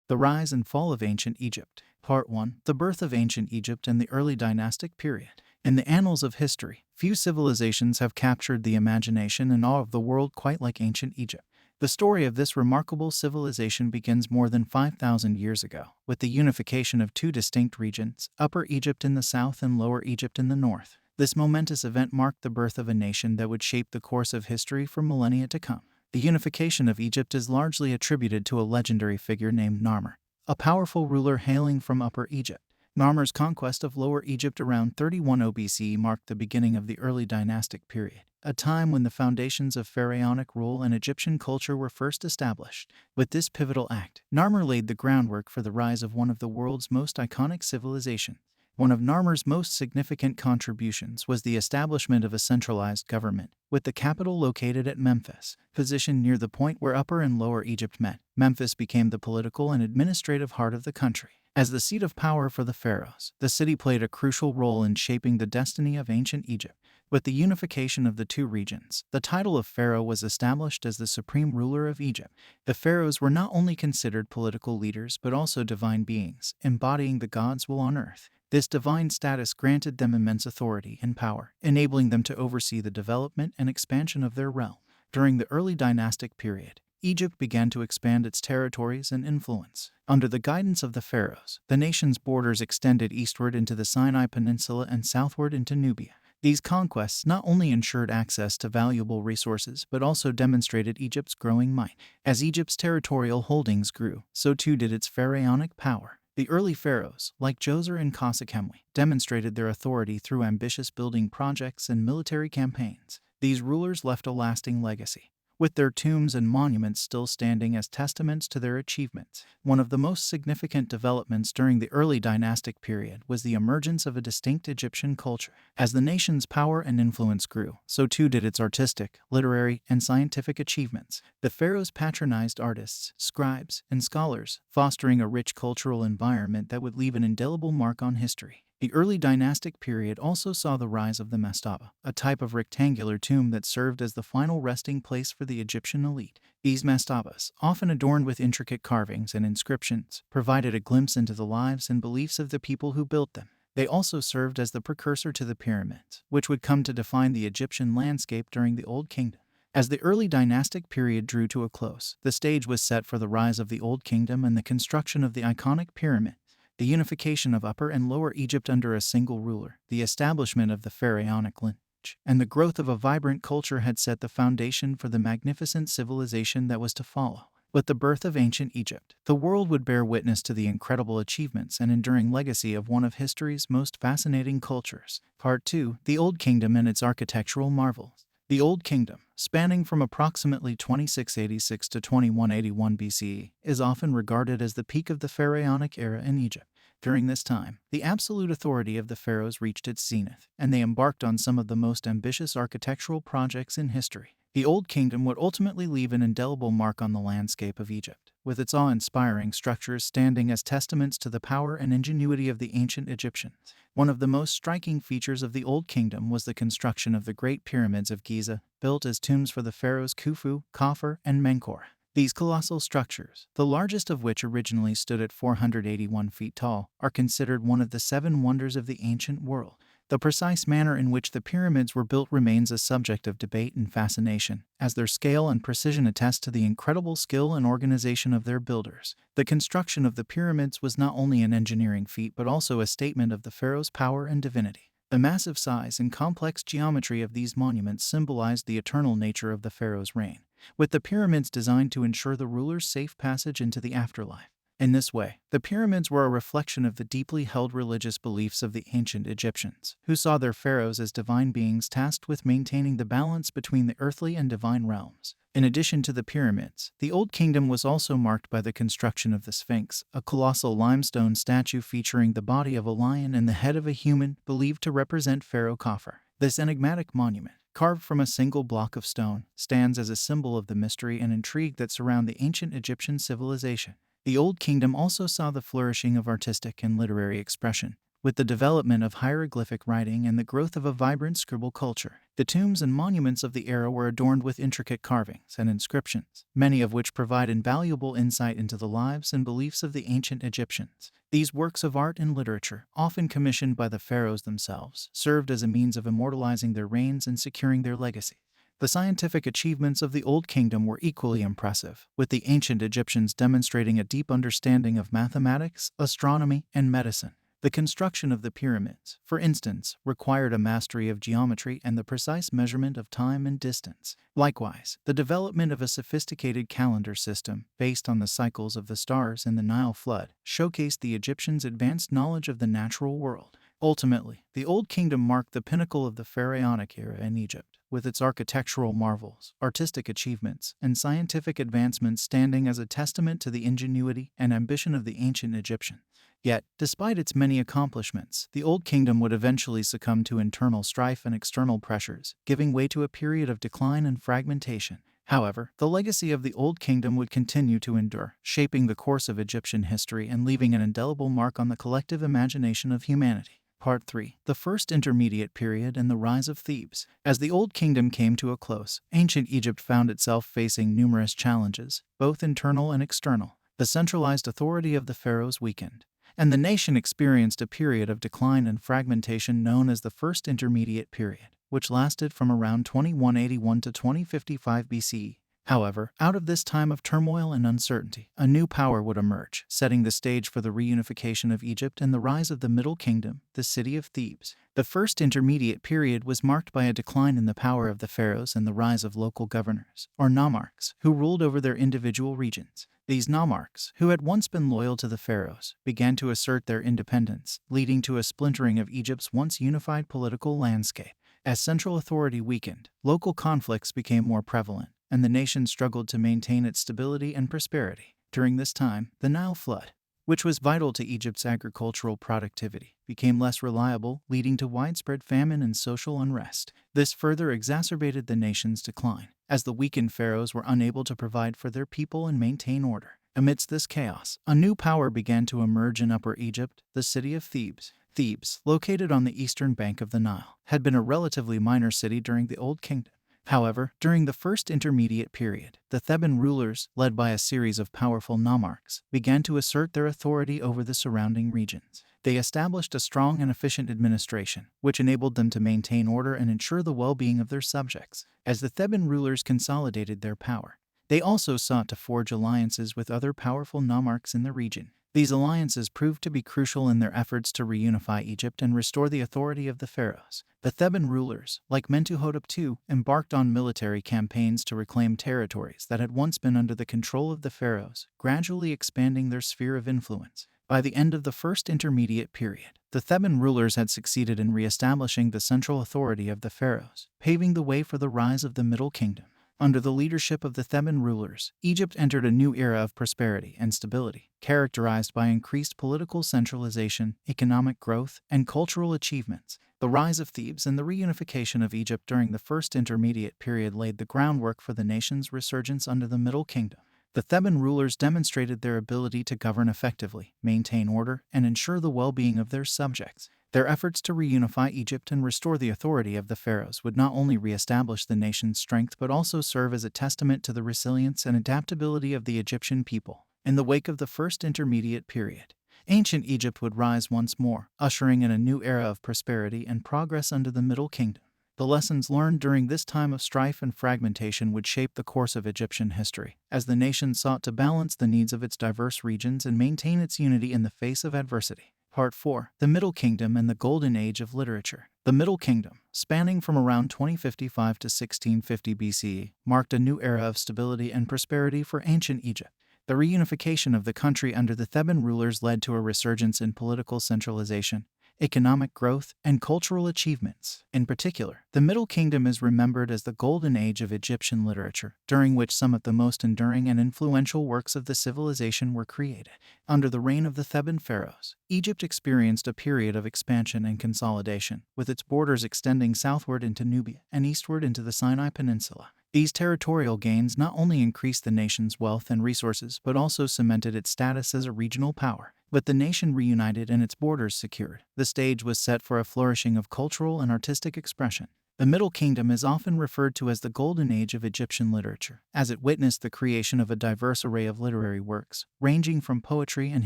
The Rise and Fall of Ancient Egypt. Part 1. The Birth of Ancient Egypt and the Early Dynastic Period. In the annals of history, few civilizations have captured the imagination and awe of the world quite like ancient Egypt. The story of this remarkable civilization begins more than 5,000 years ago, with the unification of two distinct regions, Upper Egypt in the south and Lower Egypt in the north. This momentous event marked the birth of a nation that would shape the course of history for millennia to come. The unification of Egypt is largely attributed to a legendary figure named Narmer, a powerful ruler hailing from Upper Egypt. Narmer's conquest of Lower Egypt around 3100 BCE marked the beginning of the early dynastic period, a time when the foundations of pharaonic rule and Egyptian culture were first established. With this pivotal act, Narmer laid the groundwork for the rise of one of the world's most iconic civilizations. One of Narmer's most significant contributions was the establishment of a centralized government, with the capital located at Memphis. Positioned near the point where Upper and Lower Egypt met, Memphis became the political and administrative heart of the country. As the seat of power for the pharaohs, the city played a crucial role in shaping the destiny of ancient Egypt. With the unification of the two regions, the title of pharaoh was established as the supreme ruler of Egypt. The pharaohs were not only considered political leaders but also divine beings, embodying the God's will on earth. This divine status granted them immense authority and power, enabling them to oversee the development and expansion of their realm. During the early dynastic period, Egypt began to expand its territories and influence. Under the guidance of the pharaohs, the nation's borders extended eastward into the Sinai Peninsula and southward into Nubia. These conquests not only ensured access to valuable resources but also demonstrated Egypt's growing might. As Egypt's territorial holdings grew, so too did its pharaonic power. The early pharaohs, like Djoser and Khosrow, demonstrated their authority through ambitious building projects and military campaigns. These rulers left a lasting legacy, with their tombs and monuments still standing as testaments to their achievements. One of the most significant developments during the early dynastic period was the emergence of a distinct Egyptian culture. As the nation's power and influence grew, so too did its artistic, literary, and scientific achievements. The pharaohs patronized artists, scribes, and scholars, fostering a rich cultural environment that would leave an indelible mark on history. The early dynastic period also saw the rise of the mastaba, a type of rectangular tomb that served as the final resting place for the Egyptian elite. These mastabas, often adorned with intricate carvings and inscriptions, provided a glimpse into the lives and beliefs of the people who built them. They also served as the precursor to the pyramids, which would come to define the Egyptian landscape during the Old Kingdom. As the early dynastic period drew to a close, the stage was set for the rise of the Old Kingdom and the construction of the iconic pyramid. The unification of Upper and Lower Egypt under a single ruler, the establishment of the pharaonic lineage, and the growth of a vibrant culture had set the foundation for the magnificent civilization that was to follow. With the birth of ancient Egypt, the world would bear witness to the incredible achievements and enduring legacy of one of history's most fascinating cultures. Part 2. The Old Kingdom and its architectural marvels. The Old Kingdom, spanning from approximately 2686 to 2181 BCE, is often regarded as the peak of the pharaonic era in Egypt. During this time, the absolute authority of the pharaohs reached its zenith, and they embarked on some of the most ambitious architectural projects in history. The Old Kingdom would ultimately leave an indelible mark on the landscape of Egypt, with its awe-inspiring structures standing as testaments to the power and ingenuity of the ancient Egyptians. One of the most striking features of the Old Kingdom was the construction of the Great Pyramids of Giza, built as tombs for the pharaohs Khufu, Khafre, and Menkaure. These colossal structures, the largest of which originally stood at 481 feet tall, are considered one of the seven wonders of the ancient world. The precise manner in which the pyramids were built remains a subject of debate and fascination, as their scale and precision attest to the incredible skill and organization of their builders. The construction of the pyramids was not only an engineering feat but also a statement of the pharaoh's power and divinity. The massive size and complex geometry of these monuments symbolized the eternal nature of the pharaoh's reign, with the pyramids designed to ensure the ruler's safe passage into the afterlife. In this way, the pyramids were a reflection of the deeply held religious beliefs of the ancient Egyptians, who saw their pharaohs as divine beings tasked with maintaining the balance between the earthly and divine realms. In addition to the pyramids, the Old Kingdom was also marked by the construction of the Sphinx, a colossal limestone statue featuring the body of a lion and the head of a human, believed to represent Pharaoh Khafre. This enigmatic monument, carved from a single block of stone, stands as a symbol of the mystery and intrigue that surround the ancient Egyptian civilization. The Old Kingdom also saw the flourishing of artistic and literary expression, with the development of hieroglyphic writing and the growth of a vibrant scribal culture. The tombs and monuments of the era were adorned with intricate carvings and inscriptions, many of which provide invaluable insight into the lives and beliefs of the ancient Egyptians. These works of art and literature, often commissioned by the pharaohs themselves, served as a means of immortalizing their reigns and securing their legacy. The scientific achievements of the Old Kingdom were equally impressive, with the ancient Egyptians demonstrating a deep understanding of mathematics, astronomy, and medicine. The construction of the pyramids, for instance, required a mastery of geometry and the precise measurement of time and distance. Likewise, the development of a sophisticated calendar system based on the cycles of the stars in the Nile flood showcased the Egyptians' advanced knowledge of the natural world. Ultimately, the Old Kingdom marked the pinnacle of the pharaonic era in Egypt, with its architectural marvels, artistic achievements, and scientific advancements standing as a testament to the ingenuity and ambition of the ancient Egyptians. Yet, despite its many accomplishments, the Old Kingdom would eventually succumb to internal strife and external pressures, giving way to a period of decline and fragmentation. However, the legacy of the Old Kingdom would continue to endure, shaping the course of Egyptian history and leaving an indelible mark on the collective imagination of humanity. Part 3. The First Intermediate Period and the Rise of Thebes. As the Old Kingdom came to a close, ancient Egypt found itself facing numerous challenges, both internal and external. The centralized authority of the pharaohs weakened, and the nation experienced a period of decline and fragmentation known as the First Intermediate Period, which lasted from around 2181 to 2055 BCE. However, out of this time of turmoil and uncertainty, a new power would emerge, setting the stage for the reunification of Egypt and the rise of the Middle Kingdom, the city of Thebes. The First Intermediate Period was marked by a decline in the power of the pharaohs and the rise of local governors, or nomarchs, who ruled over their individual regions. These nomarchs, who had once been loyal to the pharaohs, began to assert their independence, leading to a splintering of Egypt's once unified political landscape. As central authority weakened, local conflicts became more prevalent, and the nation struggled to maintain its stability and prosperity. During this time, the Nile flood, which was vital to Egypt's agricultural productivity, became less reliable, leading to widespread famine and social unrest. This further exacerbated the nation's decline, as the weakened pharaohs were unable to provide for their people and maintain order. Amidst this chaos, a new power began to emerge in Upper Egypt, the city of Thebes. Thebes, located on the eastern bank of the Nile, had been a relatively minor city during the Old Kingdom. However, during the First Intermediate Period, the Theban rulers, led by a series of powerful nomarchs, began to assert their authority over the surrounding regions. They established a strong and efficient administration, which enabled them to maintain order and ensure the well-being of their subjects. As the Theban rulers consolidated their power, they also sought to forge alliances with other powerful nomarchs in the region. These alliances proved to be crucial in their efforts to reunify Egypt and restore the authority of the pharaohs. The Theban rulers, like Mentuhotep II, embarked on military campaigns to reclaim territories that had once been under the control of the pharaohs, gradually expanding their sphere of influence. By the end of the First Intermediate Period, the Theban rulers had succeeded in re-establishing the central authority of the pharaohs, paving the way for the rise of the Middle Kingdom. Under the leadership of the Theban rulers, Egypt entered a new era of prosperity and stability, characterized by increased political centralization, economic growth, and cultural achievements. The rise of Thebes and the reunification of Egypt during the First Intermediate Period laid the groundwork for the nation's resurgence under the Middle Kingdom. The Theban rulers demonstrated their ability to govern effectively, maintain order, and ensure the well-being of their subjects. Their efforts to reunify Egypt and restore the authority of the pharaohs would not only re-establish the nation's strength but also serve as a testament to the resilience and adaptability of the Egyptian people. In the wake of the First Intermediate Period, ancient Egypt would rise once more, ushering in a new era of prosperity and progress under the Middle Kingdom. The lessons learned during this time of strife and fragmentation would shape the course of Egyptian history, as the nation sought to balance the needs of its diverse regions and maintain its unity in the face of adversity. Part 4. The Middle Kingdom and the Golden Age of Literature. The Middle Kingdom, spanning from around 2055 to 1650 BCE, marked a new era of stability and prosperity for ancient Egypt. The reunification of the country under the Theban rulers led to a resurgence in political centralization, economic growth, and cultural achievements. In particular, the Middle Kingdom is remembered as the golden age of Egyptian literature, during which some of the most enduring and influential works of the civilization were created. Under the reign of the Theban pharaohs, Egypt experienced a period of expansion and consolidation, with its borders extending southward into Nubia and eastward into the Sinai Peninsula. These territorial gains not only increased the nation's wealth and resources but also cemented its status as a regional power. With the nation reunited and its borders secured, the stage was set for a flourishing of cultural and artistic expression. The Middle Kingdom is often referred to as the Golden Age of Egyptian literature, as it witnessed the creation of a diverse array of literary works, ranging from poetry and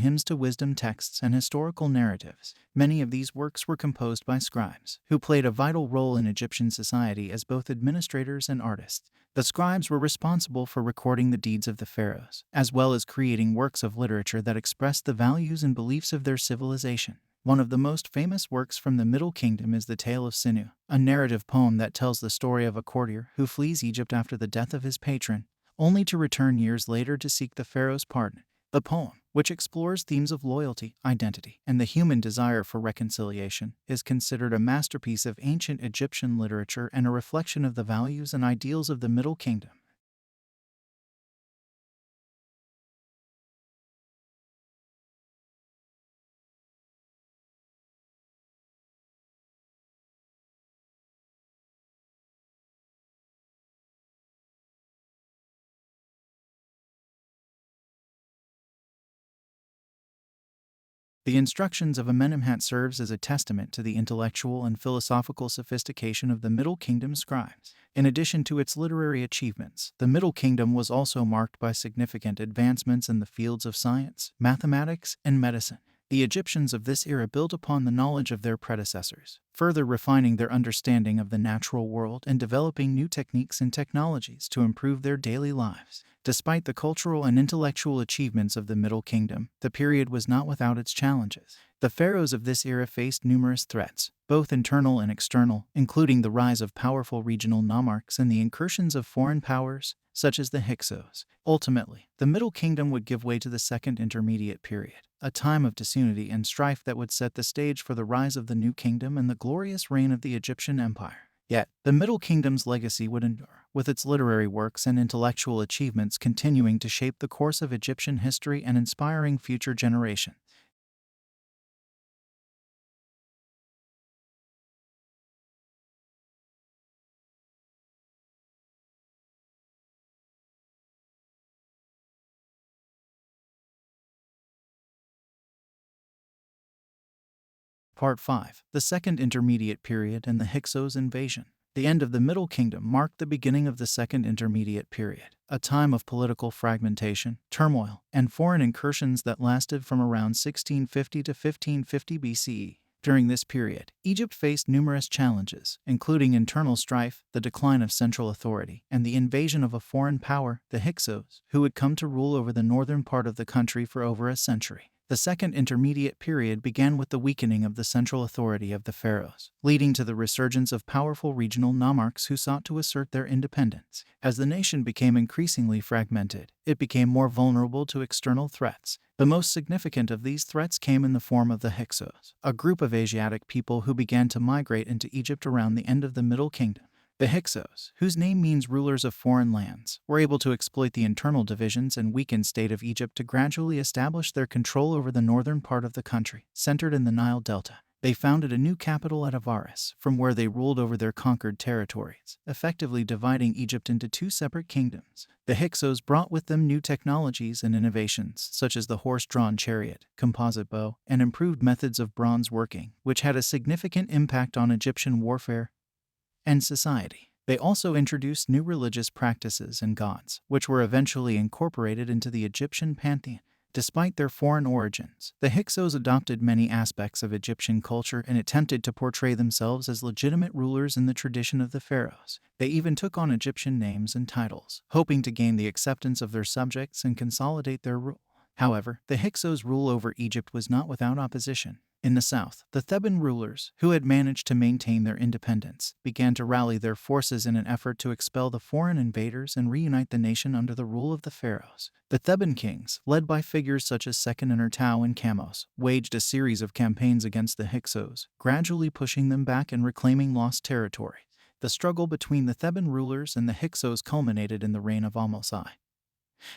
hymns to wisdom texts and historical narratives. Many of these works were composed by scribes, who played a vital role in Egyptian society as both administrators and artists. The scribes were responsible for recording the deeds of the pharaohs, as well as creating works of literature that expressed the values and beliefs of their civilization. One of the most famous works from the Middle Kingdom is the Tale of Sinu, a narrative poem that tells the story of a courtier who flees Egypt after the death of his patron, only to return years later to seek the pharaoh's pardon. The poem, which explores themes of loyalty, identity, and the human desire for reconciliation, is considered a masterpiece of ancient Egyptian literature and a reflection of the values and ideals of the Middle Kingdom. The instructions of Amenemhat serves as a testament to the intellectual and philosophical sophistication of the Middle Kingdom scribes. In addition to its literary achievements, the Middle Kingdom was also marked by significant advancements in the fields of science, mathematics, and medicine. The Egyptians of this era built upon the knowledge of their predecessors, further refining their understanding of the natural world and developing new techniques and technologies to improve their daily lives. Despite the cultural and intellectual achievements of the Middle Kingdom, the period was not without its challenges. The pharaohs of this era faced numerous threats, both internal and external, including the rise of powerful regional nomarchs and the incursions of foreign powers, such as the Hyksos. Ultimately, the Middle Kingdom would give way to the Second Intermediate Period, a time of disunity and strife that would set the stage for the rise of the New Kingdom and the glorious reign of the Egyptian Empire. Yet, the Middle Kingdom's legacy would endure, with its literary works and intellectual achievements continuing to shape the course of Egyptian history and inspiring future generations. Part 5. The Second Intermediate Period and the Hyksos Invasion. The end of the Middle Kingdom marked the beginning of the Second Intermediate Period, a time of political fragmentation, turmoil, and foreign incursions that lasted from around 1650 to 1550 BCE. During this period, Egypt faced numerous challenges, including internal strife, the decline of central authority, and the invasion of a foreign power, the Hyksos, who would come to rule over the northern part of the country for over a century. The Second Intermediate Period began with the weakening of the central authority of the pharaohs, leading to the resurgence of powerful regional nomarchs who sought to assert their independence. As the nation became increasingly fragmented, it became more vulnerable to external threats. The most significant of these threats came in the form of the Hyksos, a group of Asiatic people who began to migrate into Egypt around the end of the Middle Kingdom. The Hyksos, whose name means rulers of foreign lands, were able to exploit the internal divisions and weakened state of Egypt to gradually establish their control over the northern part of the country, centered in the Nile Delta. They founded a new capital at Avaris, from where they ruled over their conquered territories, effectively dividing Egypt into two separate kingdoms. The Hyksos brought with them new technologies and innovations, such as the horse-drawn chariot, composite bow, and improved methods of bronze working, which had a significant impact on Egyptian warfare and society. They also introduced new religious practices and gods, which were eventually incorporated into the Egyptian pantheon. Despite their foreign origins, the Hyksos adopted many aspects of Egyptian culture and attempted to portray themselves as legitimate rulers in the tradition of the pharaohs. They even took on Egyptian names and titles, hoping to gain the acceptance of their subjects and consolidate their rule. However, the Hyksos' rule over Egypt was not without opposition. In the south, the Theban rulers, who had managed to maintain their independence, began to rally their forces in an effort to expel the foreign invaders and reunite the nation under the rule of the pharaohs. The Theban kings, led by figures such as Seqenenre and Kamos, waged a series of campaigns against the Hyksos, gradually pushing them back and reclaiming lost territory. The struggle between the Theban rulers and the Hyksos culminated in the reign of Ahmose,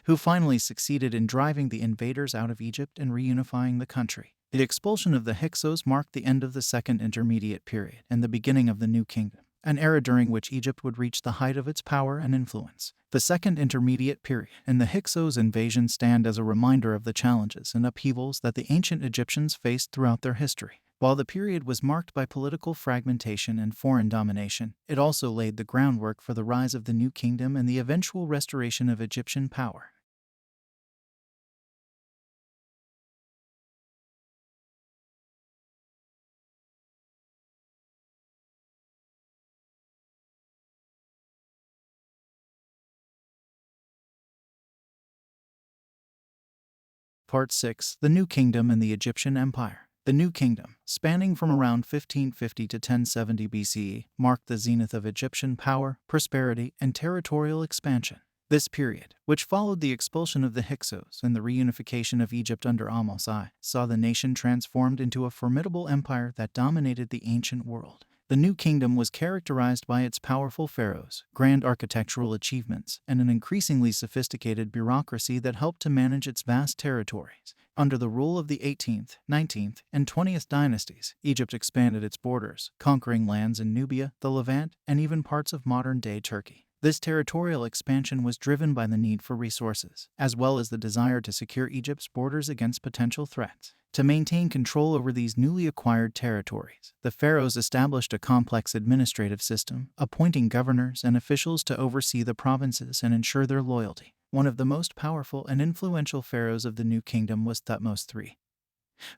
who finally succeeded in driving the invaders out of Egypt and reunifying the country. The expulsion of the Hyksos marked the end of the Second Intermediate Period and the beginning of the New Kingdom. an era during which Egypt would reach the height of its power and influence. The Second Intermediate Period and the Hyksos invasion stand as a reminder of the challenges and upheavals that the ancient Egyptians faced throughout their history. While the period was marked by political fragmentation and foreign domination, it also laid the groundwork for the rise of the New Kingdom and the eventual restoration of Egyptian power. Part 6. The New Kingdom and the Egyptian Empire. The New Kingdom, spanning from around 1550 to 1070 BCE, marked the zenith of Egyptian power, prosperity, and territorial expansion. This period, which followed the expulsion of the Hyksos and the reunification of Egypt under Ahmose I, saw the nation transformed into a formidable empire that dominated the ancient world. The New Kingdom was characterized by its powerful pharaohs, grand architectural achievements, and an increasingly sophisticated bureaucracy that helped to manage its vast territories. Under the rule of the 18th, 19th, and 20th dynasties, Egypt expanded its borders, conquering lands in Nubia, the Levant, and even parts of modern-day Turkey. This territorial expansion was driven by the need for resources, as well as the desire to secure Egypt's borders against potential threats. To maintain control over these newly acquired territories, the pharaohs established a complex administrative system, appointing governors and officials to oversee the provinces and ensure their loyalty. One of the most powerful and influential pharaohs of the New Kingdom was Thutmose III,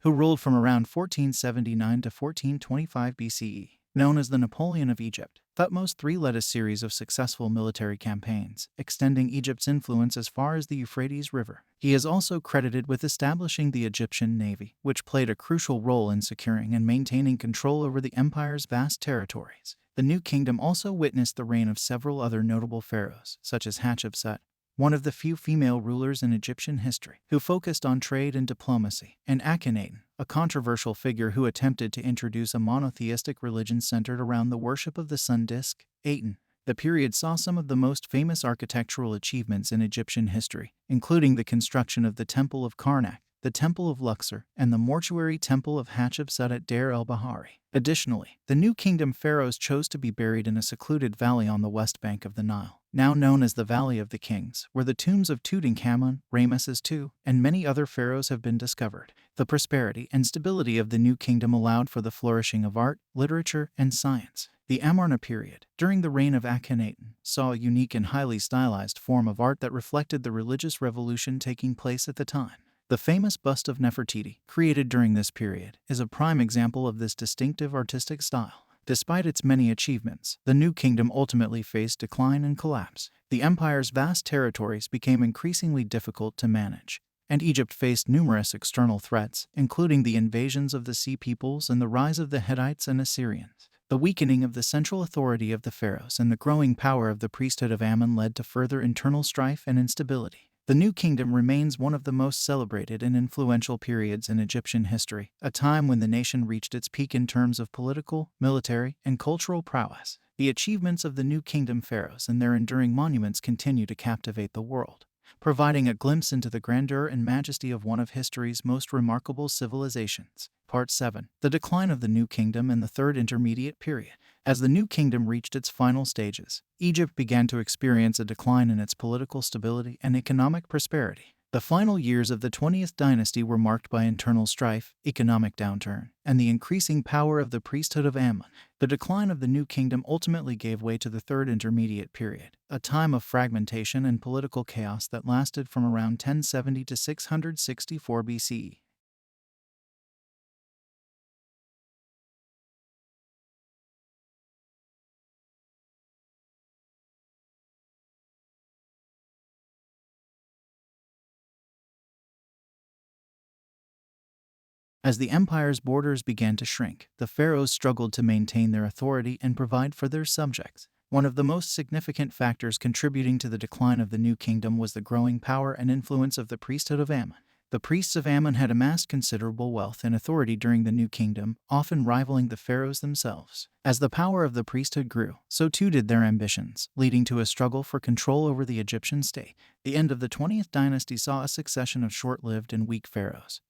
who ruled from around 1479 to 1425 BCE. Known as the Napoleon of Egypt, Thutmose III led a series of successful military campaigns, extending Egypt's influence as far as the Euphrates River. He is also credited with establishing the Egyptian navy, which played a crucial role in securing and maintaining control over the empire's vast territories. The New Kingdom also witnessed the reign of several other notable pharaohs, such as Hatshepsut, one of the few female rulers in Egyptian history, who focused on trade and diplomacy, and Akhenaten, a controversial figure who attempted to introduce a monotheistic religion centered around the worship of the sun disk, Aten. The period saw some of the most famous architectural achievements in Egyptian history, including the construction of the Temple of Karnak, the Temple of Luxor, and the mortuary temple of Hatshepsut at Deir el-Bahari. Additionally, the New Kingdom pharaohs chose to be buried in a secluded valley on the west bank of the Nile, now known as the Valley of the Kings, where the tombs of Tutankhamun, Ramesses II, and many other pharaohs have been discovered. The prosperity and stability of the New Kingdom allowed for the flourishing of art, literature, and science. The Amarna period, during the reign of Akhenaten, saw a unique and highly stylized form of art that reflected the religious revolution taking place at the time. The famous bust of Nefertiti, created during this period, is a prime example of this distinctive artistic style. Despite its many achievements, the New Kingdom ultimately faced decline and collapse. The empire's vast territories became increasingly difficult to manage, and Egypt faced numerous external threats, including the invasions of the Sea Peoples and the rise of the Hittites and Assyrians. The weakening of the central authority of the pharaohs and the growing power of the priesthood of Ammon led to further internal strife and instability. The New Kingdom remains one of the most celebrated and influential periods in Egyptian history, a time when the nation reached its peak in terms of political, military, and cultural prowess. The achievements of the New Kingdom pharaohs and their enduring monuments continue to captivate the world, providing a glimpse into the grandeur and majesty of one of history's most remarkable civilizations. Part 7. The Decline of the New Kingdom and the Third Intermediate Period. As the New Kingdom reached its final stages, Egypt began to experience a decline in its political stability and economic prosperity. The final years of the 20th dynasty were marked by internal strife, economic downturn, and the increasing power of the priesthood of Ammon. The decline of the New Kingdom ultimately gave way to the Third Intermediate Period, a time of fragmentation and political chaos that lasted from around 1070 to 664 BCE. As the empire's borders began to shrink, the pharaohs struggled to maintain their authority and provide for their subjects. One of the most significant factors contributing to the decline of the New Kingdom was the growing power and influence of the priesthood of Ammon. The priests of Ammon had amassed considerable wealth and authority during the New Kingdom, often rivaling the pharaohs themselves. As the power of the priesthood grew, so too did their ambitions, leading to a struggle for control over the Egyptian state. The end of the 20th dynasty saw a succession of short-lived and weak pharaohs,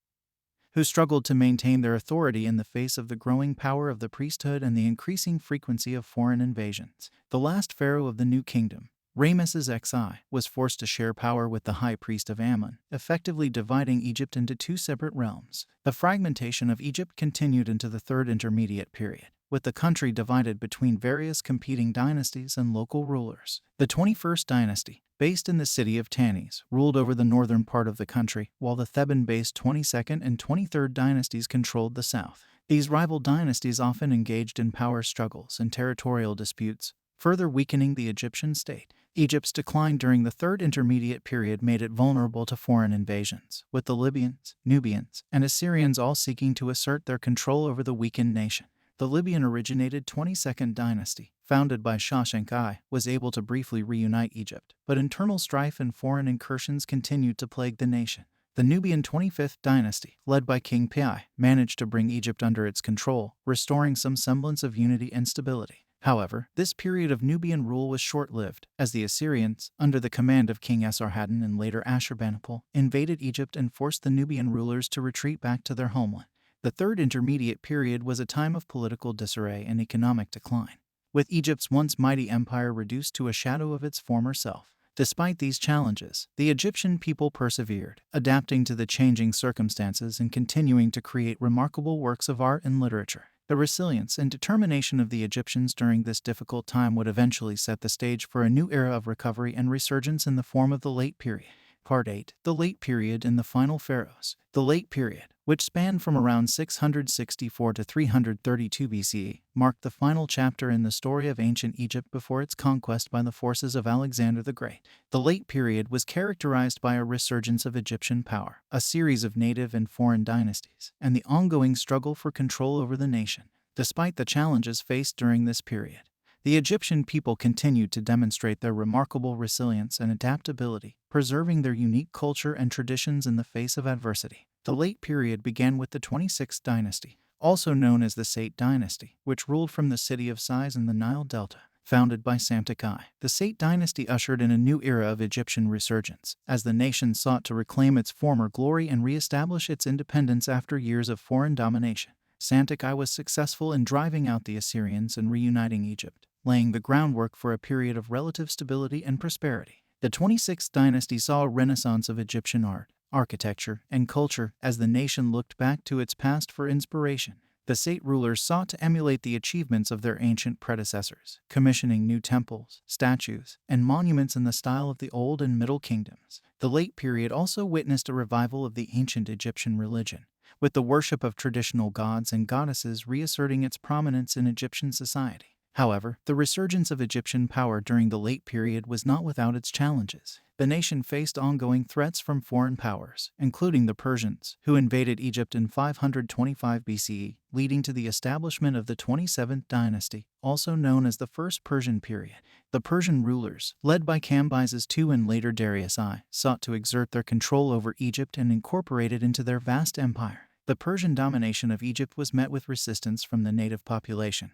who struggled to maintain their authority in the face of the growing power of the priesthood and the increasing frequency of foreign invasions. The last pharaoh of the New Kingdom, Ramesses XI, was forced to share power with the high priest of Ammon, effectively dividing Egypt into two separate realms. The fragmentation of Egypt continued into the Third Intermediate Period, with the country divided between various competing dynasties and local rulers. The 21st dynasty, based in the city of Tanis, ruled over the northern part of the country, while the Theban-based 22nd and 23rd dynasties controlled the south. These rival dynasties often engaged in power struggles and territorial disputes, further weakening the Egyptian state. Egypt's decline during the Third Intermediate Period made it vulnerable to foreign invasions, with the Libyans, Nubians, and Assyrians all seeking to assert their control over the weakened nation. The Libyan-originated 22nd dynasty, founded by Shashank I, was able to briefly reunite Egypt, but internal strife and foreign incursions continued to plague the nation. The Nubian 25th dynasty, led by King Pi, managed to bring Egypt under its control, restoring some semblance of unity and stability. However, this period of Nubian rule was short-lived, as the Assyrians, under the command of King Esarhaddon and later Ashurbanipal, invaded Egypt and forced the Nubian rulers to retreat back to their homeland. The Third Intermediate Period was a time of political disarray and economic decline, with Egypt's once mighty empire reduced to a shadow of its former self. Despite these challenges, the Egyptian people persevered, adapting to the changing circumstances and continuing to create remarkable works of art and literature. The resilience and determination of the Egyptians during this difficult time would eventually set the stage for a new era of recovery and resurgence in the form of the Late Period. Part 8. The Late Period and the Final Pharaohs. The Late Period, which spanned from around 664 to 332 BCE, marked the final chapter in the story of ancient Egypt before its conquest by the forces of Alexander the Great. The Late Period was characterized by a resurgence of Egyptian power, a series of native and foreign dynasties, and the ongoing struggle for control over the nation. Despite the challenges faced during this period, the Egyptian people continued to demonstrate their remarkable resilience and adaptability, preserving their unique culture and traditions in the face of adversity. The Late Period began with the 26th dynasty, also known as the Sate dynasty, which ruled from the city of Sais in the Nile Delta. Founded by Psamtik I, the Sate dynasty ushered in a new era of Egyptian resurgence, as the nation sought to reclaim its former glory and re-establish its independence after years of foreign domination. Psamtik I was successful in driving out the Assyrians and reuniting Egypt, laying the groundwork for a period of relative stability and prosperity. The 26th dynasty saw a renaissance of Egyptian art, architecture, and culture as the nation looked back to its past for inspiration. The Sate rulers sought to emulate the achievements of their ancient predecessors, commissioning new temples, statues, and monuments in the style of the Old and Middle Kingdoms. The Late Period also witnessed a revival of the ancient Egyptian religion, with the worship of traditional gods and goddesses reasserting its prominence in Egyptian society. However, the resurgence of Egyptian power during the Late Period was not without its challenges. The nation faced ongoing threats from foreign powers, including the Persians, who invaded Egypt in 525 BCE, leading to the establishment of the 27th dynasty, also known as the First Persian Period. The Persian rulers, led by Cambyses II and later Darius I, sought to exert their control over Egypt and incorporate it into their vast empire. The Persian domination of Egypt was met with resistance from the native population,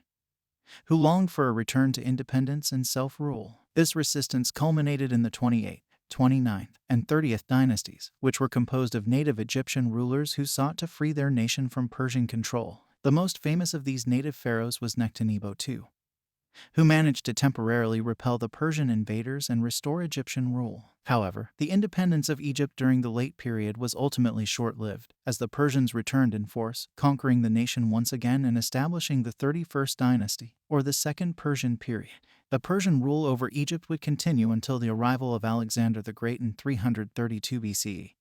who longed for a return to independence and self-rule. This resistance culminated in the 28th, 29th, and 30th dynasties, which were composed of native Egyptian rulers who sought to free their nation from Persian control. The most famous of these native pharaohs was Nectanebo II, who managed to temporarily repel the Persian invaders and restore Egyptian rule. However, the independence of Egypt during the Late Period was ultimately short-lived, as the Persians returned in force, conquering the nation once again and establishing the 31st dynasty, or the Second Persian Period. The Persian rule over Egypt would continue until the arrival of Alexander the Great in 332 BCE,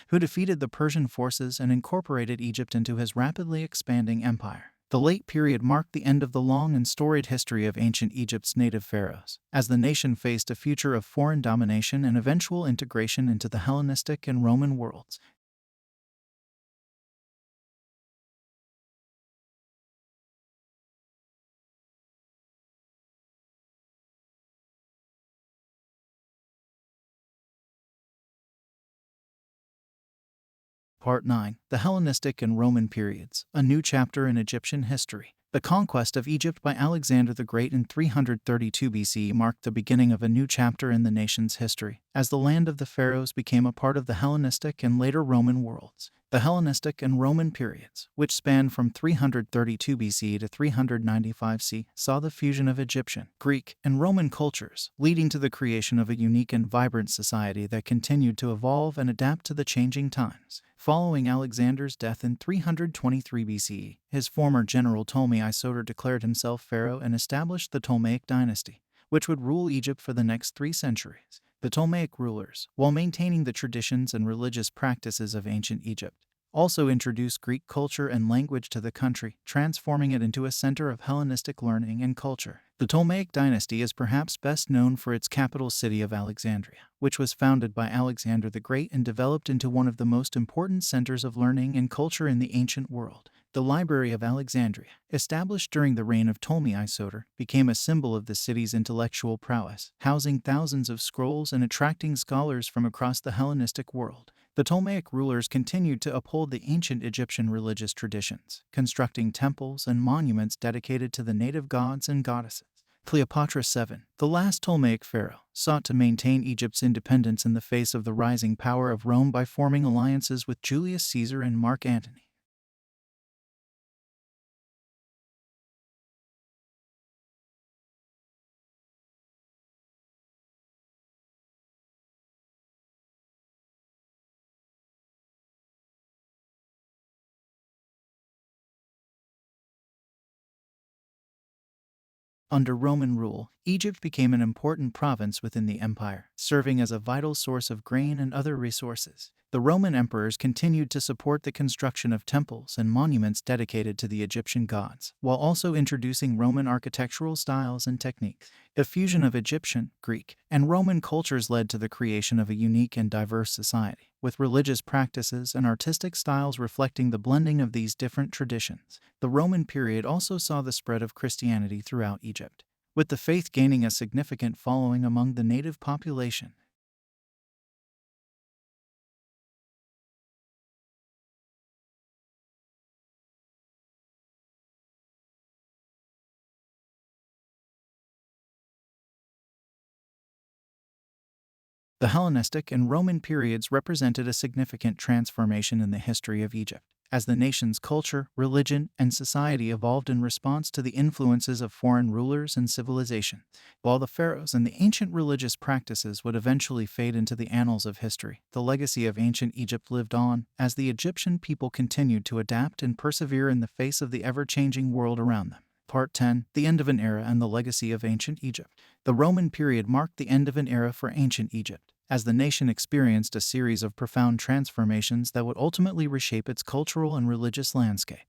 who defeated the Persian forces and incorporated Egypt into his rapidly expanding empire. The Late Period marked the end of the long and storied history of ancient Egypt's native pharaohs, as the nation faced a future of foreign domination and eventual integration into the Hellenistic and Roman worlds. Part 9. The Hellenistic and Roman Periods, a new chapter in Egyptian history. The conquest of Egypt by Alexander the Great in 332 BCE marked the beginning of a new chapter in the nation's history, as the land of the pharaohs became a part of the Hellenistic and later Roman worlds. The Hellenistic and Roman periods, which spanned from 332 BC to 395 C, saw the fusion of Egyptian, Greek, and Roman cultures, leading to the creation of a unique and vibrant society that continued to evolve and adapt to the changing times. Following Alexander's death in 323 BCE, his former general Ptolemy Isoter declared himself pharaoh and established the Ptolemaic dynasty, which would rule Egypt for the next 3 centuries. The Ptolemaic rulers, while maintaining the traditions and religious practices of ancient Egypt, also introduced Greek culture and language to the country, transforming it into a center of Hellenistic learning and culture. The Ptolemaic dynasty is perhaps best known for its capital city of Alexandria, which was founded by Alexander the Great and developed into one of the most important centers of learning and culture in the ancient world. The Library of Alexandria, established during the reign of Ptolemy Isoter, became a symbol of the city's intellectual prowess, housing thousands of scrolls and attracting scholars from across the Hellenistic world. The Ptolemaic rulers continued to uphold the ancient Egyptian religious traditions, constructing temples and monuments dedicated to the native gods and goddesses. Cleopatra VII, the last Ptolemaic pharaoh, sought to maintain Egypt's independence in the face of the rising power of Rome by forming alliances with Julius Caesar and Mark Antony. Under Roman rule, Egypt became an important province within the empire, serving as a vital source of grain and other resources. The Roman emperors continued to support the construction of temples and monuments dedicated to the Egyptian gods, while also introducing Roman architectural styles and techniques. The fusion of Egyptian, Greek, and Roman cultures led to the creation of a unique and diverse society, with religious practices and artistic styles reflecting the blending of these different traditions. The Roman period also saw the spread of Christianity throughout Egypt, with the faith gaining a significant following among the native population. The Hellenistic and Roman periods represented a significant transformation in the history of Egypt, as the nation's culture, religion, and society evolved in response to the influences of foreign rulers and civilization. While the pharaohs and the ancient religious practices would eventually fade into the annals of history, the legacy of ancient Egypt lived on, as the Egyptian people continued to adapt and persevere in the face of the ever-changing world around them. Part 10. The End of an Era and the Legacy of Ancient Egypt. The Roman period marked the end of an era for ancient Egypt, as the nation experienced a series of profound transformations that would ultimately reshape its cultural and religious landscape.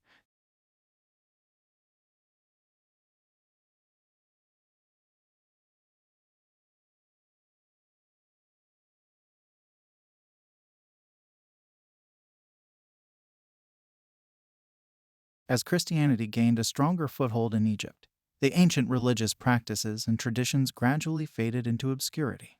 As Christianity gained a stronger foothold in Egypt, the ancient religious practices and traditions gradually faded into obscurity.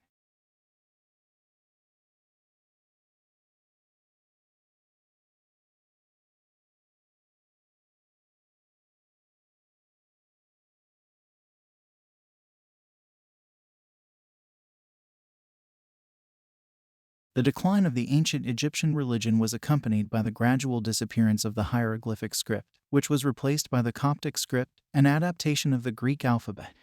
The decline of the ancient Egyptian religion was accompanied by the gradual disappearance of the hieroglyphic script, which was replaced by the Coptic script, an adaptation of the Greek alphabet.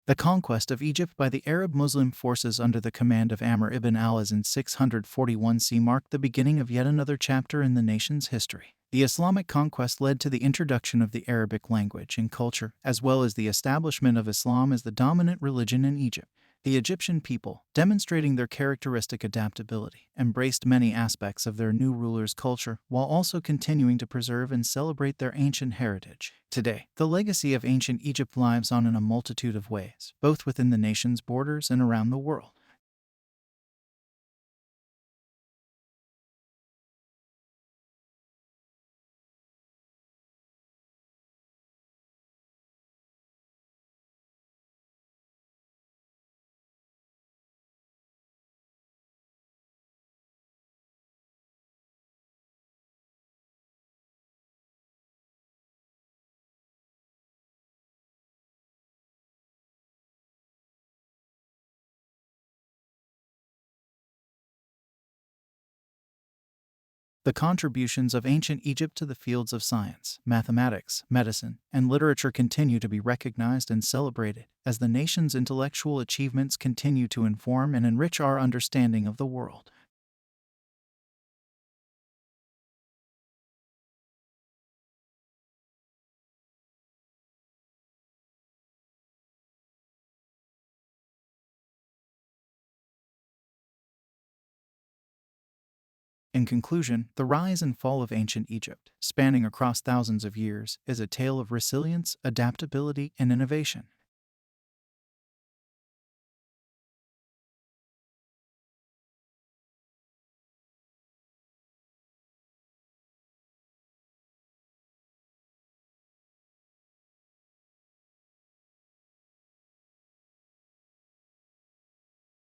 The conquest of Egypt by the Arab Muslim forces under the command of Amr ibn al-As in 641 C marked the beginning of yet another chapter in the nation's history. The Islamic conquest led to the introduction of the Arabic language and culture, as well as the establishment of Islam as the dominant religion in Egypt. The Egyptian people, demonstrating their characteristic adaptability, embraced many aspects of their new ruler's culture while also continuing to preserve and celebrate their ancient heritage. Today, the legacy of ancient Egypt lives on in a multitude of ways, both within the nation's borders and around the world. The contributions of ancient Egypt to the fields of science, mathematics, medicine, and literature continue to be recognized and celebrated as the nation's intellectual achievements continue to inform and enrich our understanding of the world. In conclusion, the rise and fall of ancient Egypt, spanning across thousands of years, is a tale of resilience, adaptability, and innovation.